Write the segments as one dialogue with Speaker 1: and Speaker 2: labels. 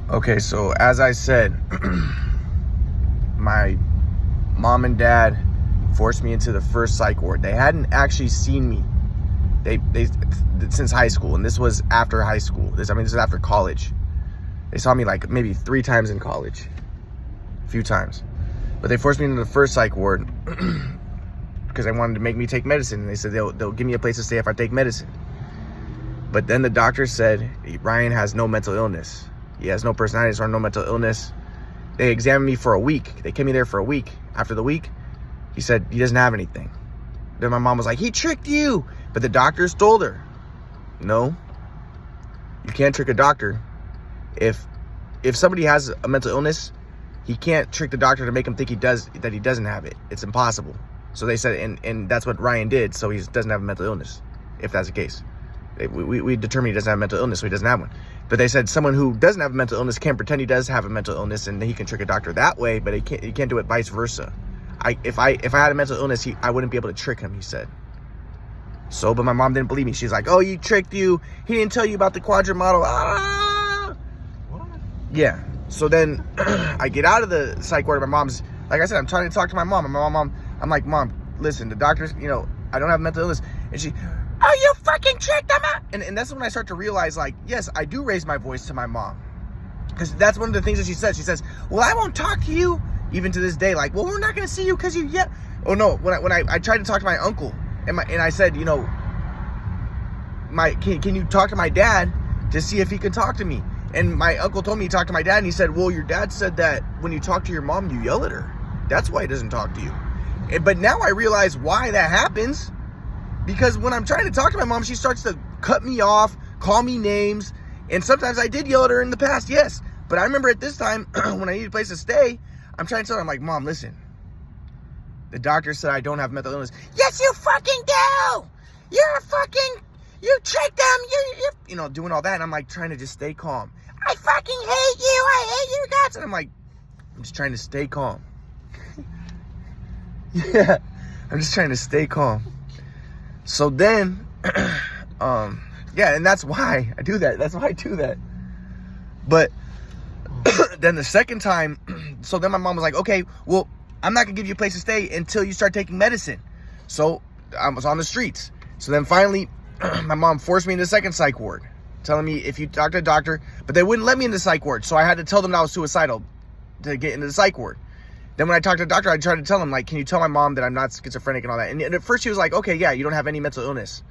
Speaker 1: Okay, so as I said, my mom and dad forced me into the first psych ward. They hadn't actually seen me they since high school, and this was after high school. This is after college. They saw me like maybe 3 times in college, a few times, but they forced me into the first psych ward because they wanted to make me take medicine, and they said they'll give me a place to stay if I take medicine. But then the doctor said Ryan has no mental illness. He has no personality or no mental illness. They examined me for a week. They kept me there for a week. After the week, he said he doesn't have anything. Then my mom was like, he tricked you. But the doctors told her, no, you can't trick a doctor. If somebody has a mental illness, he can't trick the doctor to make him think he doesn't have it. It's impossible. So they said, and that's what Ryan did. So he doesn't have a mental illness, if that's the case. We determined he doesn't have a mental illness, so he doesn't have one. But they said someone who doesn't have a mental illness can pretend he does have a mental illness, and he can trick a doctor that way, but he can't do it vice versa. If I had a mental illness, I wouldn't be able to trick him, he said. So, but my mom didn't believe me. She's like, oh, he tricked you. He didn't tell you about the quadrant model. Ah! What? Yeah. So then I get out of the psych ward. My mom's, like I said, I'm trying to talk to my mom. And my mom, I'm like, Mom, listen, the doctors, I don't have a mental illness. And she, oh, you fucking tricked them out. And that's when I start to realize, like, yes, I do raise my voice to my mom. Because that's one of the things that she says. She says, well, I won't talk to you. Even to this day, like, well, we're not going to see you because you, yeah. Oh, no, when I tried to talk to my uncle, and I said, can you talk to my dad to see if he can talk to me? And my uncle told me he talked to my dad, and he said, well, your dad said that when you talk to your mom, you yell at her. That's why he doesn't talk to you. But now I realize why that happens. Because when I'm trying to talk to my mom, she starts to cut me off, call me names. And sometimes I did yell at her in the past, yes. But I remember at this time, when I needed a place to stay, I'm trying to tell her, I'm like, Mom, listen. The doctor said I don't have mental illness. Yes, you fucking do! You tricked them, you're doing all that. And I'm like, trying to just stay calm. I fucking hate you, I hate your guts. And I'm like, I'm just trying to stay calm. Yeah, I'm just trying to stay calm. So then, yeah, and that's why I do that. That's why I do that. But then the second time, so then my mom was like, okay, well, I'm not going to give you a place to stay until you start taking medicine. So I was on the streets. So then finally, my mom forced me into the second psych ward, telling me if you talk to a doctor, but they wouldn't let me in the psych ward. So I had to tell them that I was suicidal to get into the psych ward. Then when I talked to the doctor, I tried to tell him, like, can you tell my mom that I'm not schizophrenic and all that? And at first she was like, okay, yeah, you don't have any mental illness.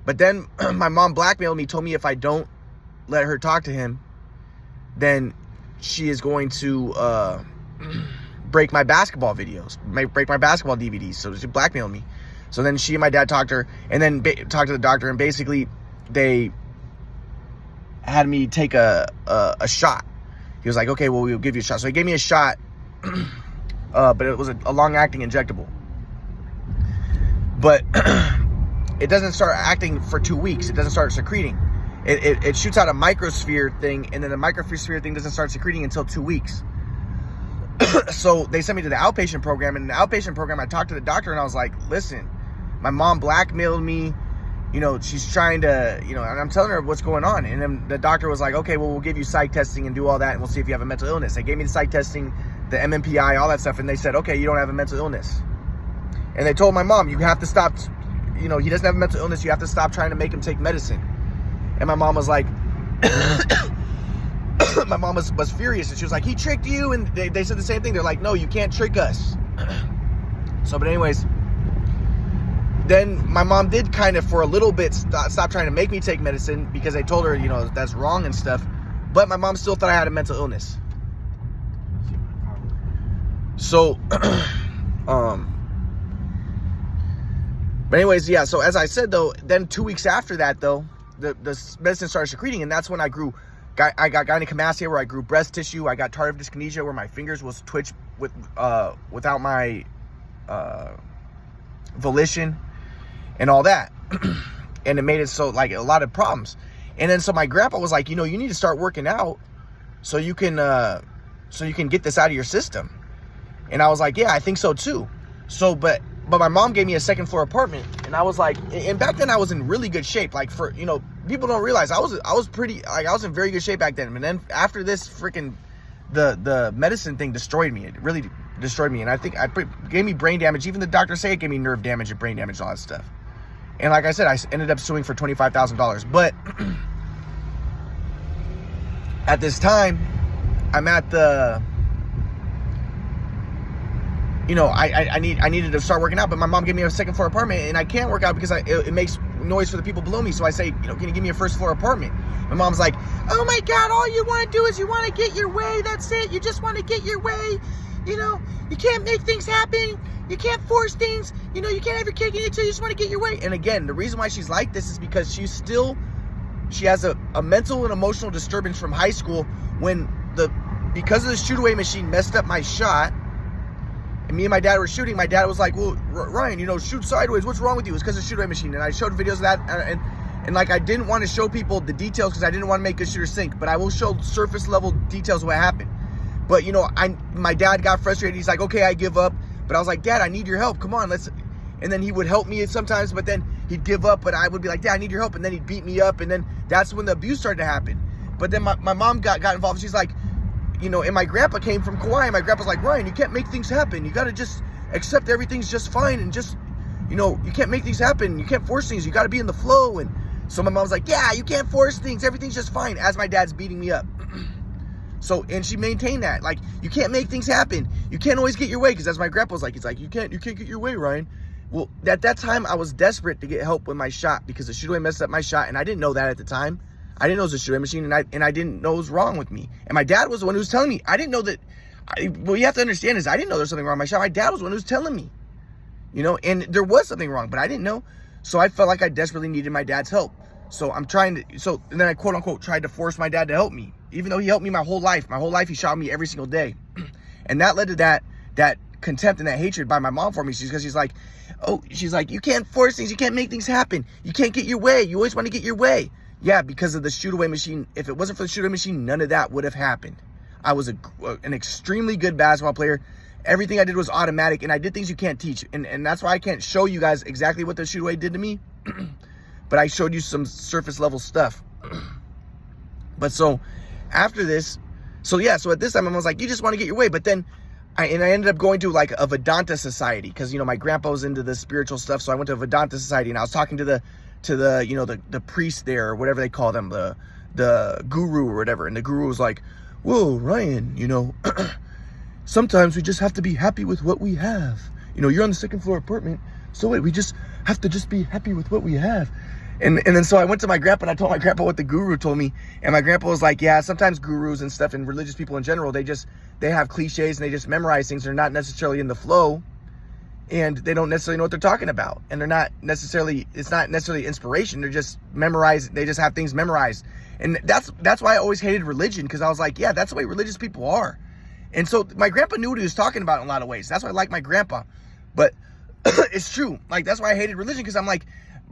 Speaker 1: But then my mom blackmailed me, told me if I don't let her talk to him, then she is going to break my basketball videos, break my basketball DVDs. So she blackmailed me. So then she and my dad talked to her, and then talked to the doctor, and basically they had me take a shot. He was like, okay, well, we'll give you a shot. So he gave me a shot, but it was a long-acting injectable. But it doesn't start acting for 2 weeks. It doesn't start secreting. It shoots out a microsphere thing, and then the microsphere thing doesn't start secreting until 2 weeks. So they sent me to the outpatient program, and in the outpatient program, I talked to the doctor, and I was like, listen, my mom blackmailed me. She's trying to, and I'm telling her what's going on. And then the doctor was like, okay, well, we'll give you psych testing and do all that, and we'll see if you have a mental illness. They gave me the psych testing, the MMPI, all that stuff, and they said, okay, you don't have a mental illness. And they told my mom, you have to stop, he doesn't have a mental illness, you have to stop trying to make him take medicine. And my mom was like, my mom was furious, and she was like, he tricked you, and they said the same thing. They're like, no, you can't trick us. So, but anyways, then my mom did kind of, for a little bit, stop trying to make me take medicine, because they told her, that's wrong and stuff. But my mom still thought I had a mental illness. So, but anyways, yeah, so as I said, though, then 2 weeks after that, though, the medicine started secreting, and that's when I got gynecomastia, where I grew breast tissue. I got tardive dyskinesia, where my fingers was twitch without my volition and all that. And it made it so, like, a lot of problems. And then so my grandpa was like, you need to start working out so you can get this out of your system. And I was like, yeah, I think so too. So but my mom gave me a second floor apartment, and I was like, and back then I was in really good shape, like, for people don't realize I was pretty, like, I was in very good shape back then. And then after this freaking, the medicine thing destroyed me. It really destroyed me. And I think gave me brain damage. Even the doctors say it gave me nerve damage and brain damage and all that stuff. And like I said, I ended up suing for $25,000. But at this time, I'm at the, you know, I needed to start working out, but my mom gave me a second floor apartment, and I can't work out because it makes noise for the people below me. So I say, you know, can you give me a first floor apartment? My mom's like, oh my God, all you want to do is you want to get your way. That's it. You just want to get your way. You know, you can't make things happen. You can't force things. You know, you can't have your cake and eat it till you just want to get your way. And again, the reason why she's like this is because she has a mental and emotional disturbance from high school when because of the shoot away machine messed up my shot. And me and my dad were shooting. My dad was like, well, Ryan, you know, shoot sideways. What's wrong with you? It's because of the shoot away machine. And I showed videos of that. And like, I didn't want to show people the details because I didn't want to make good shooters think. But I will show surface level details of what happened. But, you know, my dad got frustrated. He's like, okay, I give up. But I was like, Dad, I need your help. Come on, let's. And then he would help me sometimes. But then he'd give up. But I would be like, Dad, I need your help. And then he'd beat me up. And then that's when the abuse started to happen. But then my mom got involved. She's like, you know, and my grandpa came from Kauai. My grandpa's like, Ryan, you can't make things happen. You got to just accept everything's just fine. And just, you know, you can't make things happen. You can't force things. You got to be in the flow. And so my mom's like, yeah, you can't force things. Everything's just fine. As my dad's beating me up. So, and she maintained that. Like, you can't make things happen. You can't always get your way. Because as my grandpa was like, he's like, you can't get your way, Ryan. Well, at that time, I was desperate to get help with my shot because the shoot away messed up my shot. And I didn't know that at the time. I didn't know it was a shoot away machine, and I didn't know what was wrong with me. And my dad was the one who was telling me. I didn't know that. What you have to understand is I didn't know there was something wrong with my shot. My dad was the one who was telling me, you know, and there was something wrong, but I didn't know. So I felt like I desperately needed my dad's help. So I'm trying to, and then I quote unquote tried to force my dad to help me, even though he helped me my whole life. My whole life, he shot me every single day. And that led to that contempt and that hatred by my mom for me. Because she's like, you can't force things. You can't make things happen. You can't get your way. You always want to get your way. Yeah, because of the shoot away machine. If it wasn't for the shoot away machine, none of that would have happened. I was an extremely good basketball player. Everything I did was automatic, and I did things you can't teach. And that's why I can't show you guys exactly what the shoot away did to me. But I showed you some surface level stuff. But so after this, so at this time I was like, you just want to get your way. But then I ended up going to like a Vedanta society because, you know, my grandpa was into the spiritual stuff. So I went to a Vedanta society, and I was talking to the you know, the priest there, or whatever they call them, the guru or whatever. And the guru was like, whoa, Ryan, you know, sometimes we just have to be happy with what we have. You know, you're on the second floor apartment, so we just have to just be happy with what we have. And then so I went to my grandpa, and I told my grandpa what the guru told me. And my grandpa was like, yeah, sometimes gurus and stuff and religious people in general, they have cliches and they just memorize things. They're not necessarily in the flow. And they don't necessarily know what they're talking about. And it's not necessarily inspiration. They're just memorized. They just have things memorized. And that's why I always hated religion, because I was like, yeah, that's the way religious people are. And so my grandpa knew what he was talking about in a lot of ways. That's why I like my grandpa. But it's true. Like, that's why I hated religion, because I'm like,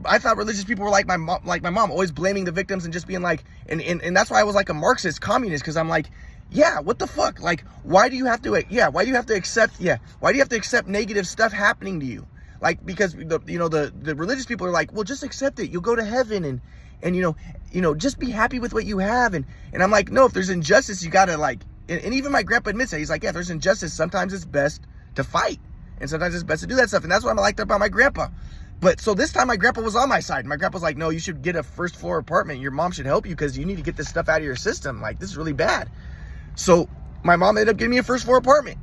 Speaker 1: I thought religious people were like my mom, always blaming the victims and just being like, and that's why I was like a Marxist communist, because I'm like, yeah, what the fuck? Like, why do you have to accept negative stuff happening to you? Like, because the religious people are like, well, just accept it. You'll go to heaven, and you know, just be happy with what you have. And I'm like, no, if there's injustice, you gotta like, and even my grandpa admits that. He's like, yeah, if there's injustice, sometimes it's best to fight, and sometimes it's best to do that stuff. And that's what I liked about my grandpa. But so this time my grandpa was on my side. My grandpa's like, no, you should get a first floor apartment. Your mom should help you because you need to get this stuff out of your system. Like, this is really bad. So my mom ended up getting me a first floor apartment.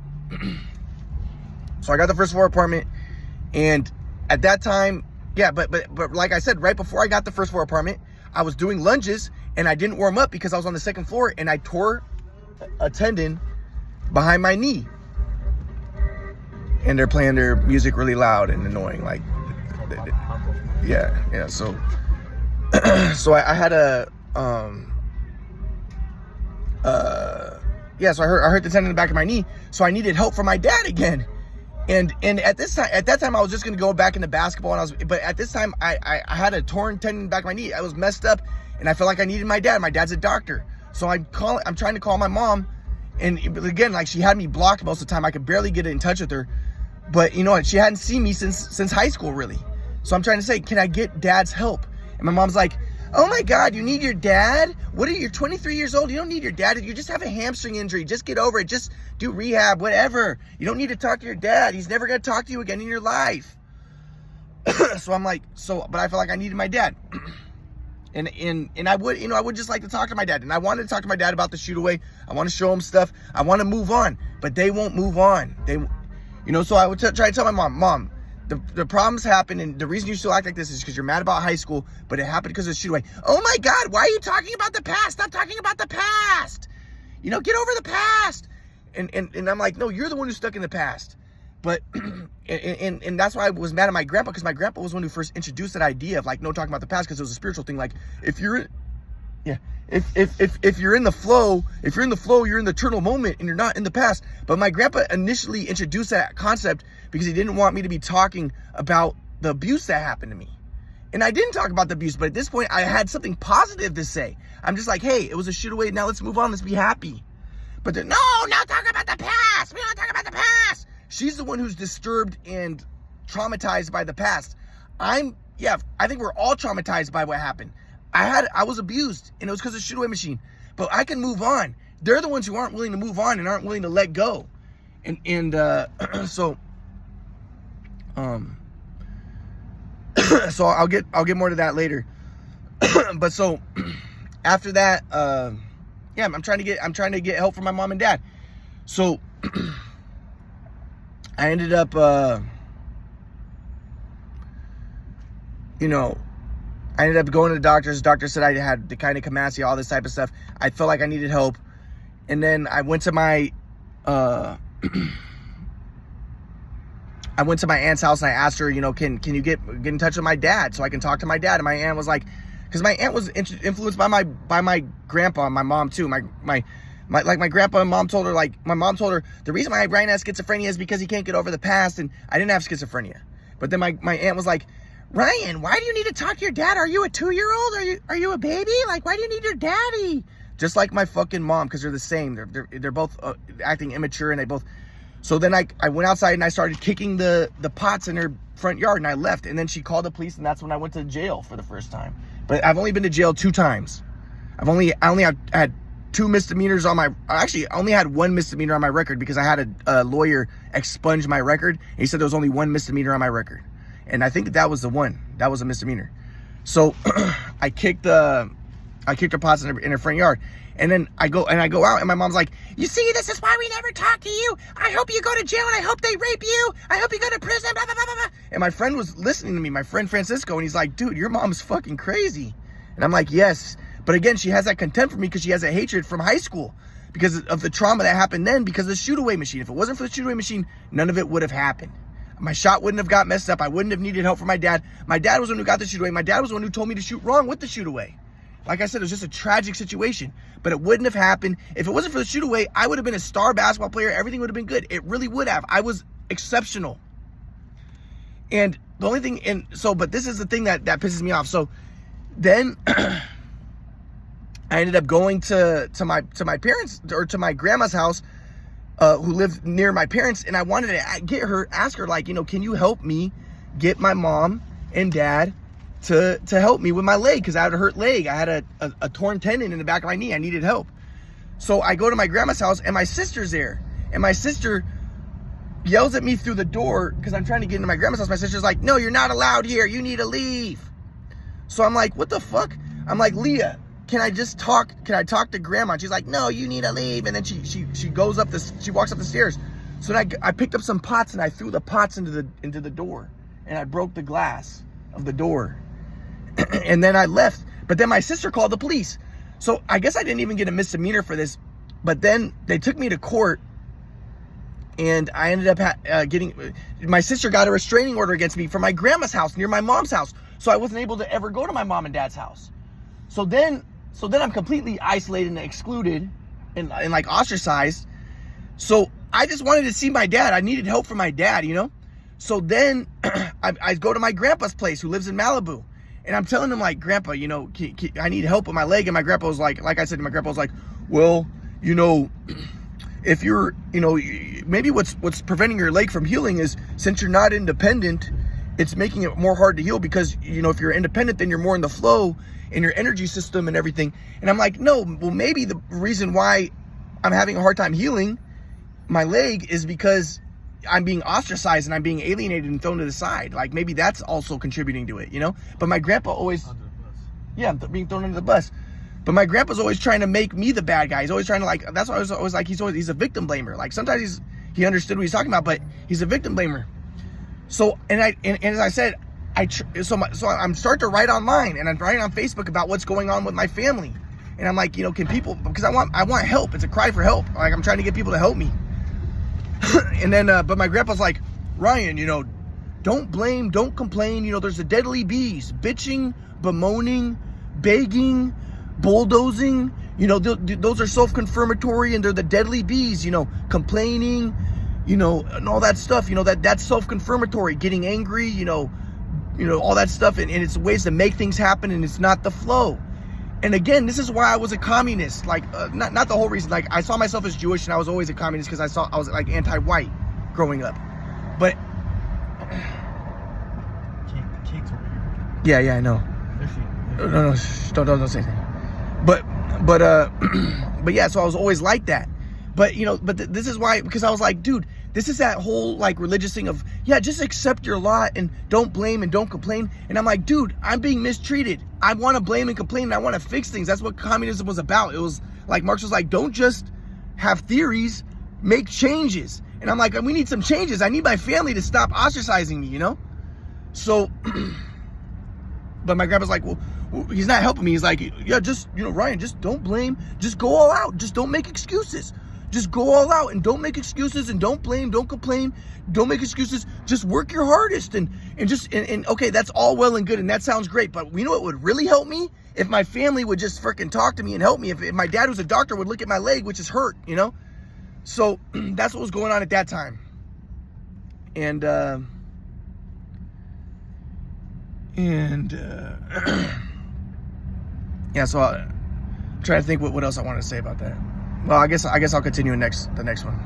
Speaker 1: So I got the first floor apartment, and at that time, yeah, but like I said, right before I got the first floor apartment, I was doing lunges, and I didn't warm up because I was on the second floor, and I tore a tendon behind my knee. And they're playing their music really loud and annoying, like, yeah. So, so I had a, so I hurt the tendon in the back of my knee. So I needed help from my dad again. And at that time, I was just going to go back into basketball. But at this time, I had a torn tendon in the back of my knee. I was messed up, and I felt like I needed my dad. My dad's a doctor. So I'm trying to call my mom. And again, like, she had me blocked most of the time. I could barely get in touch with her. But you know what? She hadn't seen me since high school, really. So I'm trying to say, can I get dad's help? And my mom's like, Oh my God, you need your dad? What are you, 23 years old? You don't need your dad. You just have a hamstring injury. Just get over it. Just do rehab, whatever. You don't need to talk to your dad. He's never going to talk to you again in your life. So I'm like, but I felt like I needed my dad. And I would just like to talk to my dad. And I wanted to talk to my dad about the shoot away. I want to show him stuff. I want to move on, but they won't move on. So I would try to tell my mom, the problems happen, and the reason you still act like this is because you're mad about high school, but it happened because of the shoot away. Oh my God, why are you talking about the past? Stop talking about the past. Get over the past. And I'm like, no, you're the one who's stuck in the past. But, and that's why I was mad at my grandpa, because my grandpa was the one who first introduced that idea of like, no talking about the past, because it was a spiritual thing. Like, if you're in the flow, you're in the eternal moment and you're not in the past. But my grandpa initially introduced that concept because he didn't want me to be talking about the abuse that happened to me. And I didn't talk about the abuse, but at this point I had something positive to say. I'm just like, hey, it was a shoot away. Now let's move on. Let's be happy. But no, now talk about the past. We don't talk about the past. She's the one who's disturbed and traumatized by the past. I think we're all traumatized by what happened. I was abused, and it was because of the shoot away machine. But I can move on. They're the ones who aren't willing to move on and aren't willing to let go. So I'll get more to that later. But so after that, I'm trying to get help from my mom and dad. So I ended up going to the doctors. The doctor said I had the kind of Kamassi, all this type of stuff. I felt like I needed help. And then I went to my aunt's house, and I asked her, can you get in touch with my dad so I can talk to my dad? And my aunt was like, because my aunt was influenced by my grandpa and my mom too. My grandpa and mom told her, my mom told her, the reason why Ryan has schizophrenia is because he can't get over the past, and I didn't have schizophrenia. But then my aunt was like, Ryan, why do you need to talk to your dad? Are you a 2-year-old? Are you a baby? Like, why do you need your daddy? Just like my fucking mom, because they're the same. They're both acting immature, and they both. So then I went outside and I started kicking the pots in her front yard, and I left. And then she called the police, and that's when I went to jail for the first time. But I've only been to jail 2 times. I only had 2 misdemeanors on my. Actually, I only had 1 misdemeanor on my record because I had a lawyer expunge my record. And he said there was only 1 misdemeanor on my record. And I think that was the one. That was a misdemeanor. So I kicked her pots in her front yard. And then I go out, and my mom's like, you see, this is why we never talk to you. I hope you go to jail, and I hope they rape you. I hope you go to prison, blah, blah, blah, blah, blah. And my friend was listening to me, my friend Francisco, and he's like, dude, your mom's fucking crazy. And I'm like, yes. But again, she has that contempt for me because she has a hatred from high school because of the trauma that happened then because of the shoot away machine. If it wasn't for the shoot away machine, none of it would have happened. My shot wouldn't have got messed up. I wouldn't have needed help from my dad. My dad was the one who got the shoot away. My dad was the one who told me to shoot wrong with the shoot away. Like I said, it was just a tragic situation, but it wouldn't have happened. If it wasn't for the shoot away, I would have been a star basketball player. Everything would have been good. It really would have. I was exceptional. And the only thing, but this is the thing that pisses me off. So then I ended up going to my parents, or to my grandma's house, who lived near my parents, and I wanted to ask her, like, can you help me get my mom and dad to help me with my leg, because I had a hurt leg. I had a torn tendon in the back of my knee. I needed help. So I go to my grandma's house, and my sister's there, and my sister yells at me through the door because I'm trying to get into my grandma's house. My sister's like, no, you're not allowed here. You need to leave. So I'm like, what the fuck? I'm like, Leah, can I talk to grandma? And she's like, no, you need to leave. And then she goes up she walks up the stairs. So then I picked up some pots, and I threw the pots into the door, and I broke the glass of the door. And then I left. But then my sister called the police. So I guess I didn't even get a misdemeanor for this. But then they took me to court, and I ended up my sister got a restraining order against me from my grandma's house near my mom's house. So I wasn't able to ever go to my mom and dad's house. So then I'm completely isolated and excluded and like ostracized. So I just wanted to see my dad. I needed help from my dad, So then I go to my grandpa's place, who lives in Malibu. And I'm telling him, like, Grandpa, I need help with my leg. And my grandpa was like I said, my grandpa was like, well, if you're, maybe what's preventing your leg from healing is, since you're not independent, it's making it more hard to heal, because, if you're independent, then you're more in the flow. in your energy system and everything. And I'm like, no, well, maybe the reason why I'm having a hard time healing my leg is because I'm being ostracized and I'm being alienated and thrown to the side. Like, maybe that's also contributing to it, you know? But my grandpa always, yeah, I'm being thrown under the bus. But my grandpa's always trying to make me the bad guy. He's always trying to, like, that's why I was always like, he's a victim blamer. Like, sometimes he understood what he's talking about, but he's a victim blamer. So, and as I said, so I'm starting to write online and I'm writing on Facebook about what's going on with my family. And I'm like, you know, can people, because I want help. It's a cry for help. Like, I'm trying to get people to help me. And then, but my grandpa's like, Ryan, you know, don't blame, don't complain. You know, there's the deadly bees, bitching, bemoaning, begging, bulldozing. You know, those are self-confirmatory and they're the deadly bees, you know, complaining, you know, and all that stuff, you know, that's self-confirmatory, getting angry, you know, all that stuff. And it's ways to make things happen and it's not the flow. And again, this is why I was a communist. Like, not the whole reason. Like, I saw myself as Jewish and I was always a communist because I was like anti-white growing up. But
Speaker 2: the cake's over here.
Speaker 1: Yeah, I know. No, don't say anything. But yeah, so I was always like that. But, you know, this is why, because I was like, dude, this is that whole, like, religious thing of, yeah, just accept your lot and don't blame and don't complain. And I'm like, dude, I'm being mistreated. I want to blame and complain and I want to fix things. That's what communism was about. It was, like, Marx was like, don't just have theories, make changes. And I'm like, we need some changes. I need my family to stop ostracizing me, you know? So, but my grandpa's like, well, he's not helping me. He's like, yeah, just, you know, Ryan, just don't blame. Just go all out. Just don't make excuses. Just go all out and don't make excuses and don't blame, don't complain, don't make excuses. Just work your hardest and okay, that's all well and good and that sounds great. But you know what would really help me? If my family would just freaking talk to me and help me. If my dad was a doctor would look at my leg, which is hurt, you know? So that's what was going on at that time. And yeah, so I'm trying to think what else I want to say about that. Well, I guess I'll continue in the next one.